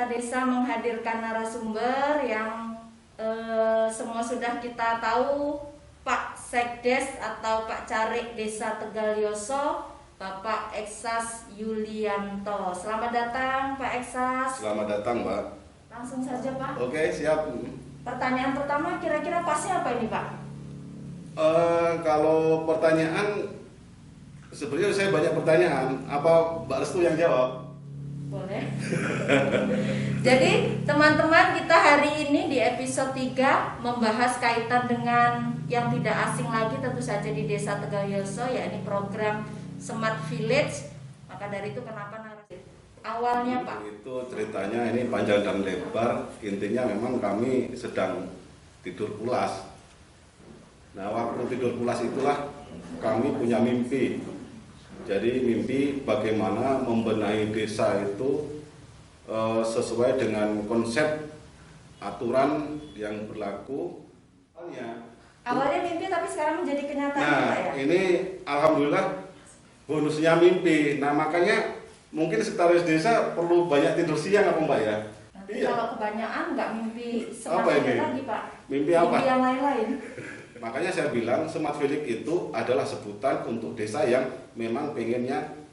Peta Desa menghadirkan narasumber yang semua sudah kita tahu, Pak Sekdes atau Pak Carik Desa Tegalyoso, Bapak Eksas Yulianto. Selamat datang Pak Eksas. Selamat datang, Mbak. Langsung saja Pak. Oke, siap. Pertanyaan pertama, kira-kira pasnya apa ini Pak? Kalau pertanyaan, sebenarnya saya banyak pertanyaan. Apa Mbak Restu yang jawab? Boleh. Jadi teman-teman, kita hari ini di episode 3 membahas kaitan dengan yang tidak asing lagi tentu saja di Desa Tegalyoso, yakni program Smart Village. Maka dari itu kenapa narasi awalnya Pak? Itu ceritanya ini panjang dan lebar. Intinya memang kami sedang tidur pulas. Nah, waktu tidur pulas itulah kami punya mimpi. Jadi mimpi bagaimana membenahi desa itu sesuai dengan konsep aturan yang berlaku. Awalnya mimpi tapi sekarang menjadi kenyataan Nah, Pak ya? ini alhamdulillah bonusnya mimpi. Nah, makanya mungkin sekretaris desa perlu banyak tidur siang apa Mbak ya? Nanti kalau kebanyakan nggak mimpi Apa semacam ini? lagi Pak. Mimpi apa? Mimpi yang lain-lain. Makanya saya bilang Smart Village itu adalah sebutan untuk desa yang memang pengennya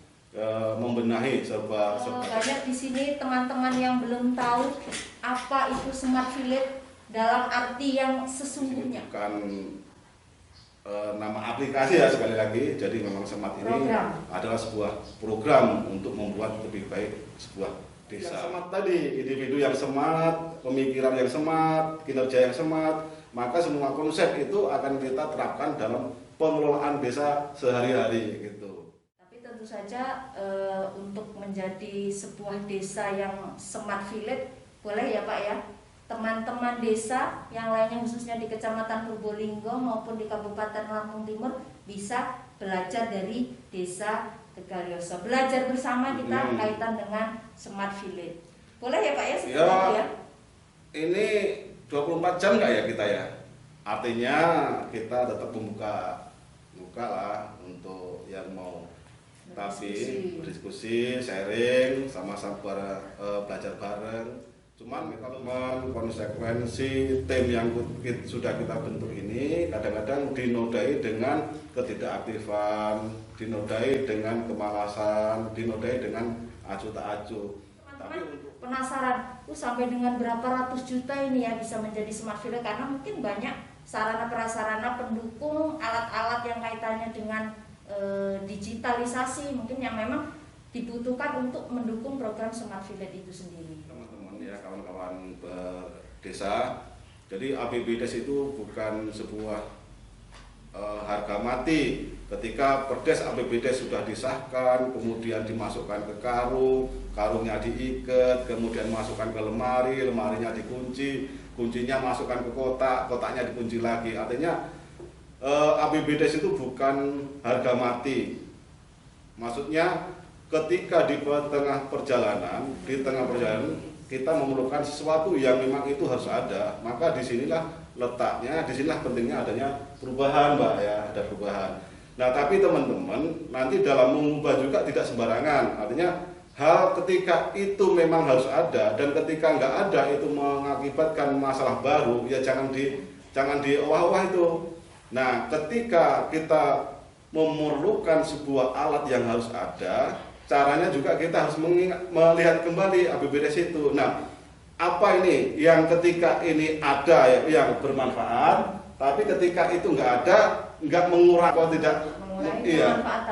membenahi serba. Banyak di sini teman-teman yang belum tahu apa itu Smart Village dalam arti yang sesungguhnya. Bukan nama aplikasi ya, sekali lagi. Jadi memang Smart ini adalah sebuah program untuk membuat lebih baik sebuah desa. Smart tadi, individu yang smart, pemikiran yang smart, kinerja yang smart, maka semua konsep itu akan kita terapkan dalam pengelolaan desa sehari-hari gitu. Tapi tentu saja untuk menjadi sebuah desa yang Smart Village, boleh ya Pak ya, teman-teman desa yang lainnya khususnya di Kecamatan Purbolinggo maupun di Kabupaten Lampung Timur bisa belajar dari Desa Tegalyoso. Belajar bersama kita kaitan dengan Smart Village. Boleh ya Pak ya? Ya, ini 24 jam nggak ya kita ya? Artinya kita tetap membuka lah untuk yang mau berdiskusi, sharing, sama-sama belajar bareng. Cuman kalau konsekuensi tim yang sudah kita bentuk ini kadang-kadang dinodai dengan ketidakaktifan, dinodai dengan kemalasan, dinodai dengan acuh tak acuh. Tapi penasaran, sampai dengan berapa ratus juta ini ya bisa menjadi Smart Village, karena mungkin banyak sarana prasarana pendukung, alat-alat yang kaitannya dengan digitalisasi mungkin yang memang dibutuhkan untuk mendukung program Smart Village itu sendiri. Teman-teman ya, kawan-kawan desa, jadi APBDes itu bukan sebuah harga mati. Ketika perdes APBDes sudah disahkan, kemudian dimasukkan ke karung, karungnya diikat, kemudian masukkan ke lemari, lemarinya dikunci, kuncinya masukkan ke kotak, kotaknya dikunci lagi. Artinya APBDes itu bukan harga mati. Maksudnya ketika di tengah perjalanan kita memerlukan sesuatu yang memang itu harus ada, maka disinilah letaknya, disinilah pentingnya adanya perubahan Mbak ya, ada perubahan. Nah, tapi teman-teman nanti dalam mengubah juga tidak sembarangan. Artinya hal ketika itu memang harus ada, dan ketika nggak ada itu mengakibatkan masalah baru, ya jangan diowah-owah itu. Nah, ketika kita memerlukan sebuah alat yang harus ada, caranya juga kita harus melihat kembali APBDes itu. Nah, apa ini yang ketika ini ada yang bermanfaat, tapi ketika itu nggak ada, nggak mengurangi atau tidak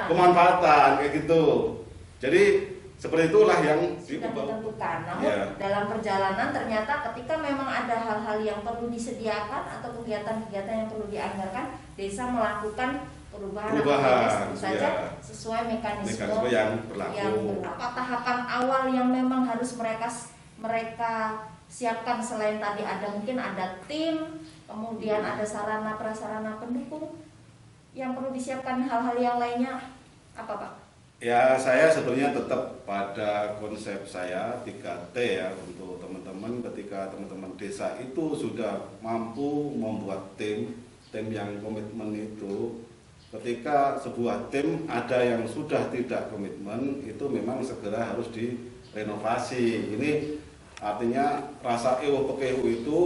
kemanfaatan kayak gitu. Jadi seperti itulah yang sudah ditentukan. Namun dalam perjalanan ternyata ketika memang ada hal-hal yang perlu disediakan atau kegiatan-kegiatan yang perlu dianggarkan, desa melakukan perubahan tentu saja sesuai mekanisme yang berlaku. Apa tahapan awal yang memang harus mereka siapkan selain tadi mungkin ada tim, kemudian ada sarana prasarana pendukung yang perlu disiapkan, hal-hal yang lainnya apa Pak? Ya, saya sebenarnya tetap pada konsep saya 3T ya untuk teman-teman. Ketika teman-teman desa itu sudah mampu membuat tim yang komitmen itu, ketika sebuah tim ada yang sudah tidak komitmen, itu memang segera harus direnovasi. Ini Artinya rasa ewo pekehu itu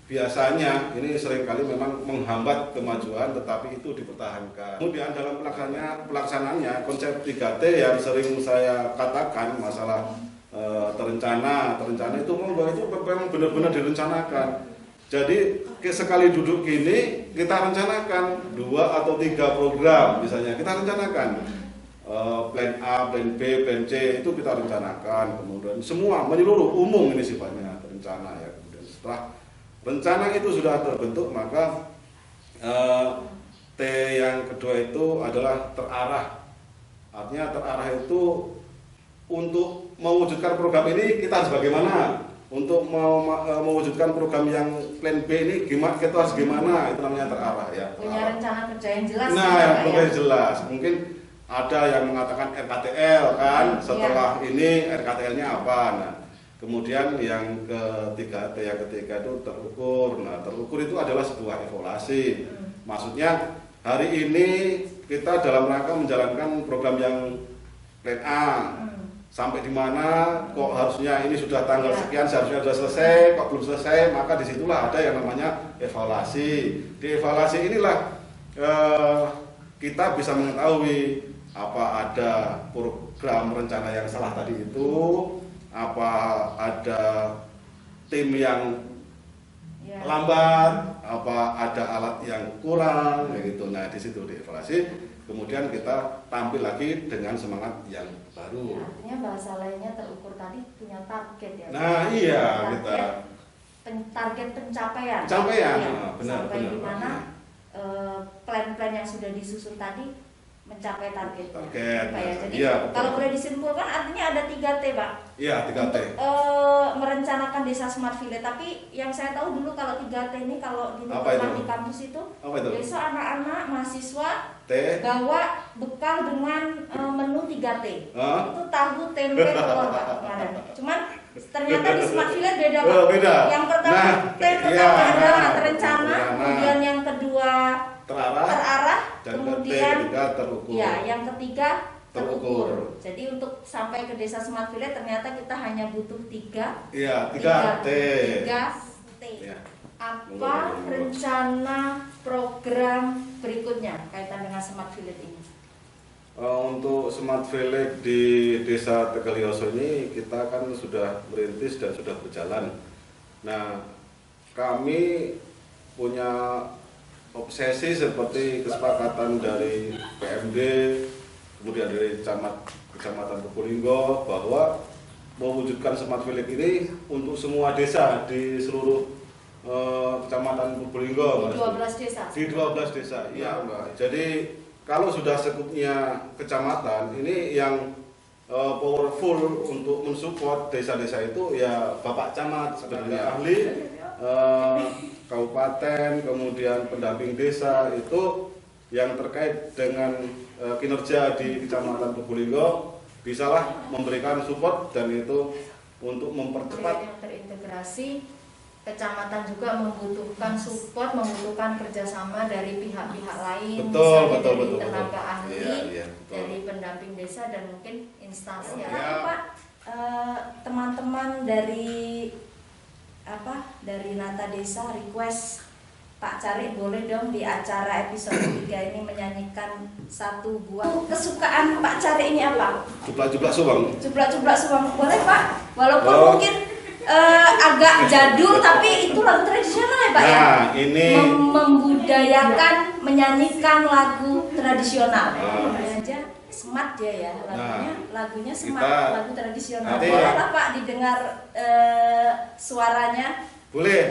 biasanya ini seringkali memang menghambat kemajuan, tetapi itu dipertahankan. Kemudian dalam pelaksanaannya konsep 3T yang sering saya katakan masalah terencana itu memang benar-benar direncanakan. Jadi sekali duduk gini kita rencanakan 2 atau 3 program misalnya, kita rencanakan plan A, plan B, plan C itu kita rencanakan, kemudian semua menyeluruh umum ini sifatnya rencana ya. Kemudian setelah rencana itu sudah terbentuk, maka T yang kedua itu adalah terarah. Artinya terarah itu untuk mewujudkan program ini kita harus bagaimana? Untuk mewujudkan program yang plan B ini gimana, kita harus gimana? Itu namanya terarah ya. Punya rencana kerja yang jelas. Nah, yang jelas. Mungkin ada yang mengatakan RKTL kan, setelah ini RKTL-nya apa? Nah, kemudian yang ketiga itu terukur. Nah, terukur itu adalah sebuah evaluasi. Maksudnya hari ini kita dalam rangka menjalankan program yang plan A. Sampai di mana kok harusnya ini sudah tanggal sekian, seharusnya sudah selesai, kok belum selesai, maka disitulah ada yang namanya evaluasi. Di evaluasi inilah kita bisa mengetahui apa ada program rencana yang salah tadi itu, apa ada tim yang lambat, apa ada alat yang kurang, gitu. Nah di situ dievaluasi, kemudian kita tampil lagi dengan semangat yang baru. Ya, artinya bahasa lainnya terukur tadi punya target ya. Nah iya kita target pencapaian. Pencapaian, Ya, benar. Sampai di mana plan-plan yang sudah disusun tadi mencapai target. Target. Ya? Jadi kalau boleh disimpulkan artinya ada 3T, Pak. Iya, 3T. Merencanakan desa Smart Village. Tapi yang saya tahu dulu kalau 3T ini kalau di kampus itu, besok anak-anak mahasiswa bawa bekal dengan menu 3T. Itu tahu, tempe, telur, Pak. Cuman ternyata di Smart Village beda, Pak. Beda. Yang pertama T pertama adalah terencana, kemudian yang kedua terarah, dan kemudian ketiga terukur. Ya, yang ketiga terukur. Jadi untuk sampai ke desa Smart Village ternyata kita hanya butuh 3 T. Ya. Apa rencana program berikutnya kaitan dengan Smart Village ini? Untuk Smart Village di Desa Tegalioso ini kita kan sudah merintis dan sudah berjalan. Nah, kami punya obsesi seperti kesepakatan dari PMD, kemudian dari Kecamatan Probolinggo bahwa mewujudkan Smart Village ini untuk semua desa di seluruh Kecamatan Probolinggo. Di 12 desa. Di 12 desa, iya Mbak. Jadi kalau sudah sekupnya kecamatan ini yang powerful untuk mensupport desa-desa itu ya Bapak Camat sebagai ahli, kabupaten, kemudian pendamping desa itu yang terkait dengan kinerja di Kecamatan Probolinggo bisalah memberikan support, dan itu untuk mempercepat yang terintegrasi. Kecamatan juga membutuhkan support, membutuhkan kerjasama dari pihak-pihak lain, dari tenaga ahli, dari pendamping desa, dan mungkin instansi. Pak, teman-teman dari Nata Desa request Pak Cari boleh dong di acara episode 3 ini menyanyikan satu buah kesukaan Pak Cari ini apa? Jublak-jublak suwang. Jublak-jublak suwang, boleh Pak? Walaupun mungkin agak jadul, tapi itu lagu tradisional ya Pak ya? Ini membudayakan menyanyikan lagu tradisional. Aja smart dia ya lagunya smart, lagu tradisional. Boleh lah Pak didengar suaranya? Boleh.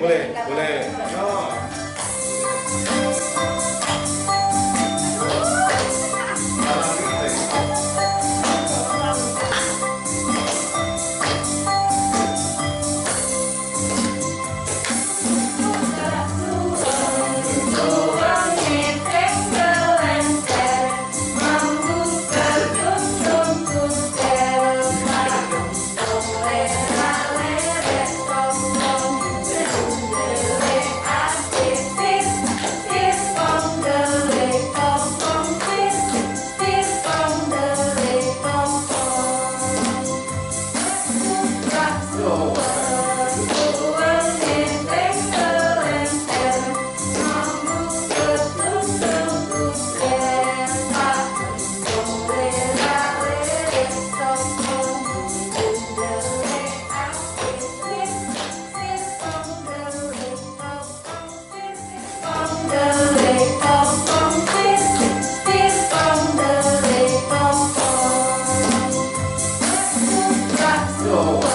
Nuwun.